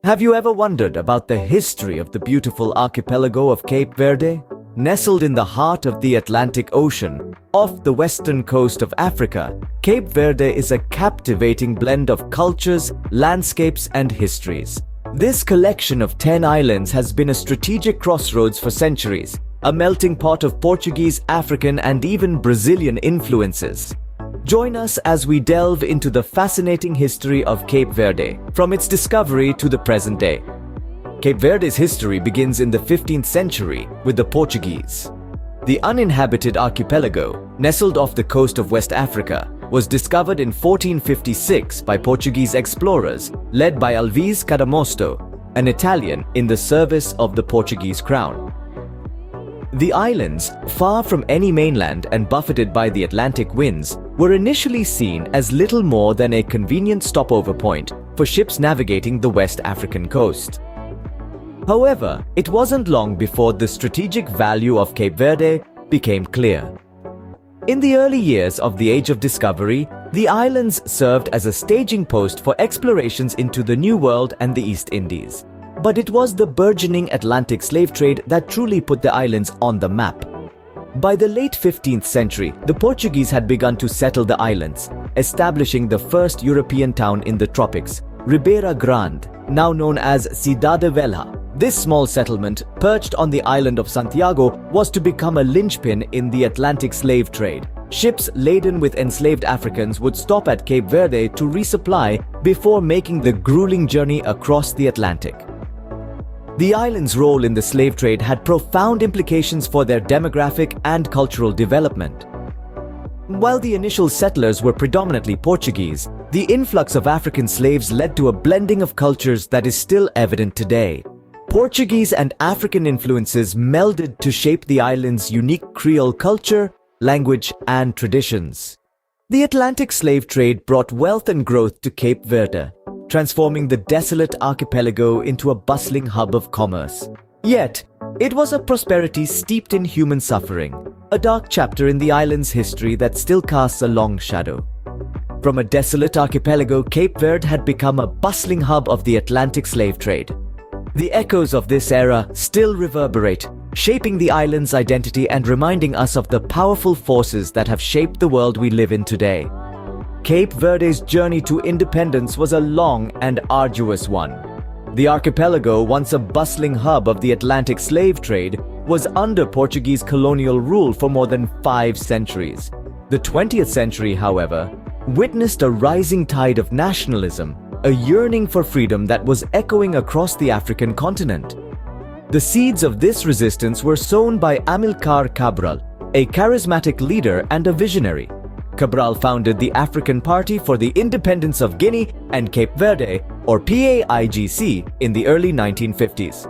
Have you ever wondered about the history of the beautiful archipelago of Cape Verde? Nestled in the heart of the Atlantic Ocean, off the western coast of Africa, Cape Verde is a captivating blend of cultures, landscapes, and histories. This collection of 10 islands has been a strategic crossroads for centuries, a melting pot of Portuguese, African, and even Brazilian influences. Join us as we delve into the fascinating history of Cape Verde, from its discovery to the present day. Cape Verde's history begins in the 15th century with the Portuguese. The uninhabited archipelago, nestled off the coast of West Africa, was discovered in 1456 by Portuguese explorers led by Alvise Cadamosto, an Italian in the service of the Portuguese crown. The islands, far from any mainland and buffeted by the Atlantic winds, were initially seen as little more than a convenient stopover point for ships navigating the West African coast. However, it wasn't long before the strategic value of Cape Verde became clear. In the early years of the Age of Discovery, the islands served as a staging post for explorations into the New World and the East Indies. But it was the burgeoning Atlantic slave trade that truly put the islands on the map. By the late 15th century, the Portuguese had begun to settle the islands, establishing the first European town in the tropics, Ribeira Grande, now known as Cidade Velha. This small settlement, perched on the island of Santiago, was to become a linchpin in the Atlantic slave trade. Ships laden with enslaved Africans would stop at Cape Verde to resupply before making the grueling journey across the Atlantic. The island's role in the slave trade had profound implications for their demographic and cultural development. While the initial settlers were predominantly Portuguese, the influx of African slaves led to a blending of cultures that is still evident today. Portuguese and African influences melded to shape the island's unique Creole culture, language, and traditions. The Atlantic slave trade brought wealth and growth to Cape Verde, transforming the desolate archipelago into a bustling hub of commerce. Yet, it was a prosperity steeped in human suffering, a dark chapter in the island's history that still casts a long shadow. From a desolate archipelago, Cape Verde had become a bustling hub of the Atlantic slave trade. The echoes of this era still reverberate, shaping the island's identity and reminding us of the powerful forces that have shaped the world we live in today. Cape Verde's journey to independence was a long and arduous one. The archipelago, once a bustling hub of the Atlantic slave trade, was under Portuguese colonial rule for more than 5 centuries. The 20th century, however, witnessed a rising tide of nationalism, a yearning for freedom that was echoing across the African continent. The seeds of this resistance were sown by Amilcar Cabral, a charismatic leader and a visionary. Cabral founded the African Party for the Independence of Guinea and Cape Verde, or PAIGC, in the early 1950s.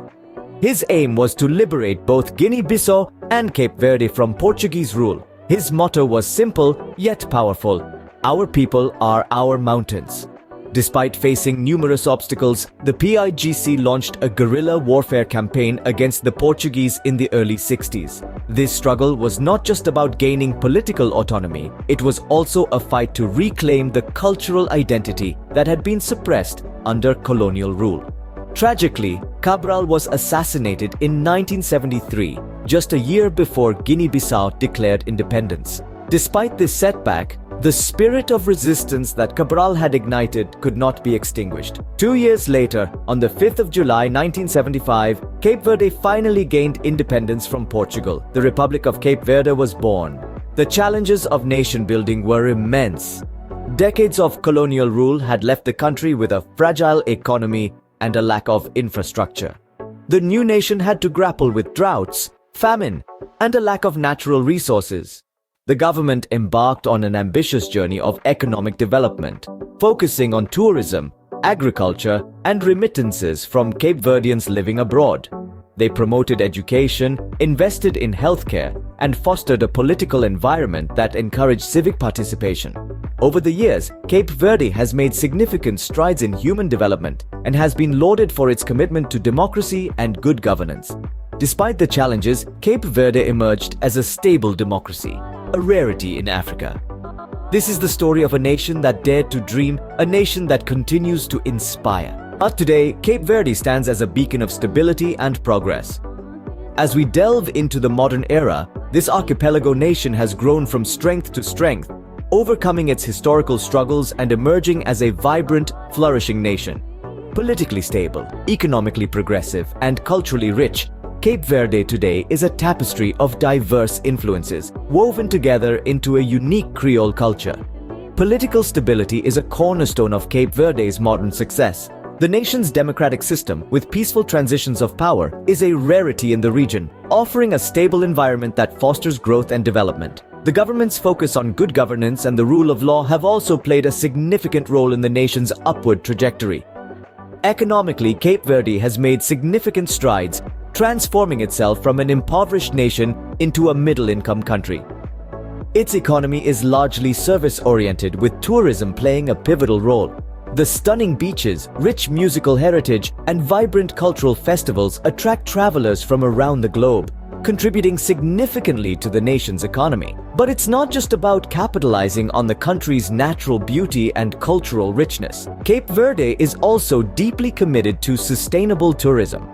His aim was to liberate both Guinea-Bissau and Cape Verde from Portuguese rule. His motto was simple yet powerful: "Our people are our mountains." Despite facing numerous obstacles, the PAIGC launched a guerrilla warfare campaign against the Portuguese in the early 60s. This struggle was not just about gaining political autonomy, it was also a fight to reclaim the cultural identity that had been suppressed under colonial rule. Tragically, Cabral was assassinated in 1973, just a year before Guinea-Bissau declared independence. Despite this setback, the spirit of resistance that Cabral had ignited could not be extinguished. 2 years later, on the 5th of July 1975, Cape Verde finally gained independence from Portugal. The Republic of Cape Verde was born. The challenges of nation building were immense. Decades of colonial rule had left the country with a fragile economy and a lack of infrastructure. The new nation had to grapple with droughts, famine, and a lack of natural resources. The government embarked on an ambitious journey of economic development, focusing on tourism, agriculture, and remittances from Cape Verdeans living abroad. They promoted education, invested in healthcare, and fostered a political environment that encouraged civic participation. Over the years, Cape Verde has made significant strides in human development and has been lauded for its commitment to democracy and good governance. Despite the challenges, Cape Verde emerged as a stable democracy, a rarity in Africa. This is the story of a nation that dared to dream, a nation that continues to inspire. But today, Cape Verde stands as a beacon of stability and progress. As we delve into the modern era, this archipelago nation has grown from strength to strength, overcoming its historical struggles and emerging as a vibrant, flourishing nation. Politically stable, economically progressive, and culturally rich, Cape Verde today is a tapestry of diverse influences, woven together into a unique Creole culture. Political stability is a cornerstone of Cape Verde's modern success. The nation's democratic system, with peaceful transitions of power, is a rarity in the region, offering a stable environment that fosters growth and development. The government's focus on good governance and the rule of law have also played a significant role in the nation's upward trajectory. Economically, Cape Verde has made significant strides, transforming itself from an impoverished nation into a middle-income country. Its economy is largely service-oriented, with tourism playing a pivotal role. The stunning beaches, rich musical heritage, and vibrant cultural festivals attract travelers from around the globe, contributing significantly to the nation's economy. But it's not just about capitalizing on the country's natural beauty and cultural richness. Cape Verde is also deeply committed to sustainable tourism.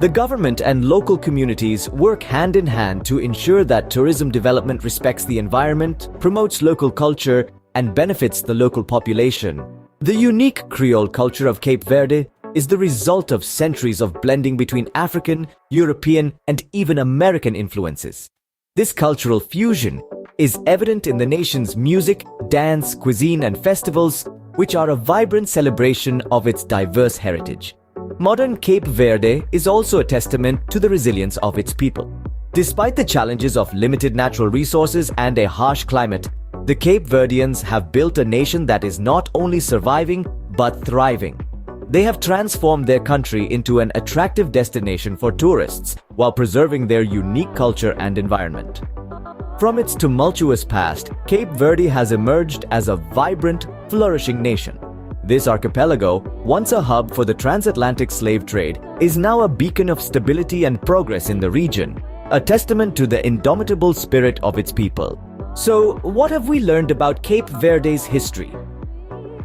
The government and local communities work hand in hand to ensure that tourism development respects the environment, promotes local culture, and benefits the local population. The unique Creole culture of Cape Verde is the result of centuries of blending between African, European, and even American influences. This cultural fusion is evident in the nation's music, dance, cuisine, and festivals, which are a vibrant celebration of its diverse heritage. Modern Cape Verde is also a testament to the resilience of its people. Despite the challenges of limited natural resources and a harsh climate, the Cape Verdeans have built a nation that is not only surviving but thriving. They have transformed their country into an attractive destination for tourists while preserving their unique culture and environment. From its tumultuous past, Cape Verde has emerged as a vibrant, flourishing nation. This archipelago, once a hub for the transatlantic slave trade, is now a beacon of stability and progress in the region, a testament to the indomitable spirit of its people. So, what have we learned about Cape Verde's history?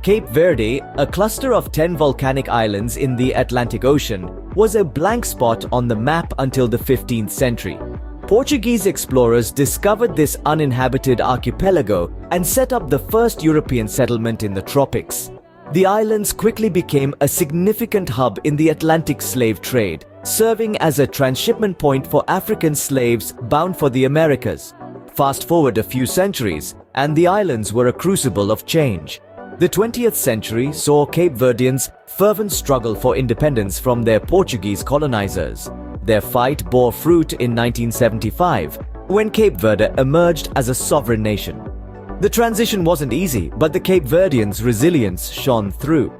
Cape Verde, a cluster of 10 volcanic islands in the Atlantic Ocean, was a blank spot on the map until the 15th century. Portuguese explorers discovered this uninhabited archipelago and set up the first European settlement in the tropics. The islands quickly became a significant hub in the Atlantic slave trade, serving as a transshipment point for African slaves bound for the Americas. Fast forward a few centuries, and the islands were a crucible of change. The 20th century saw Cape Verdeans' fervent struggle for independence from their Portuguese colonizers. Their fight bore fruit in 1975, when Cape Verde emerged as a sovereign nation. The transition wasn't easy, but the Cape Verdeans' resilience shone through.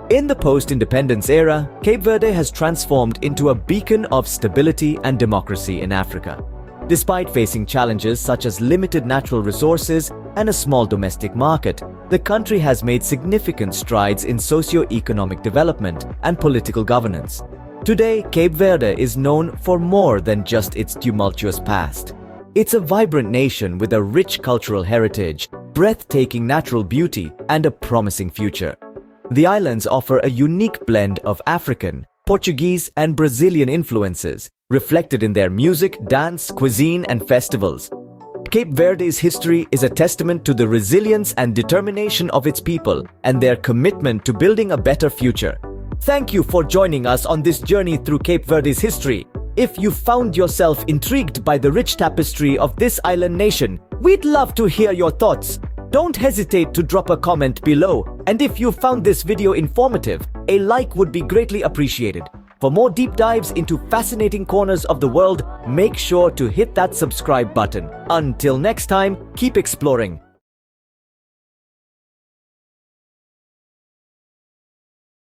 In the post-independence era, Cape Verde has transformed into a beacon of stability and democracy in Africa. Despite facing challenges such as limited natural resources and a small domestic market, the country has made significant strides in socio-economic development and political governance. Today, Cape Verde is known for more than just its tumultuous past. It's a vibrant nation with a rich cultural heritage, breathtaking natural beauty, and a promising future. The islands offer a unique blend of African, Portuguese, and Brazilian influences, reflected in their music, dance, cuisine, and festivals. Cape Verde's history is a testament to the resilience and determination of its people and their commitment to building a better future. Thank you for joining us on this journey through Cape Verde's history. If you found yourself intrigued by the rich tapestry of this island nation, we'd love to hear your thoughts. Don't hesitate to drop a comment below, and if you found this video informative, a like would be greatly appreciated. For more deep dives into fascinating corners of the world, make sure to hit that subscribe button. Until next time, keep exploring.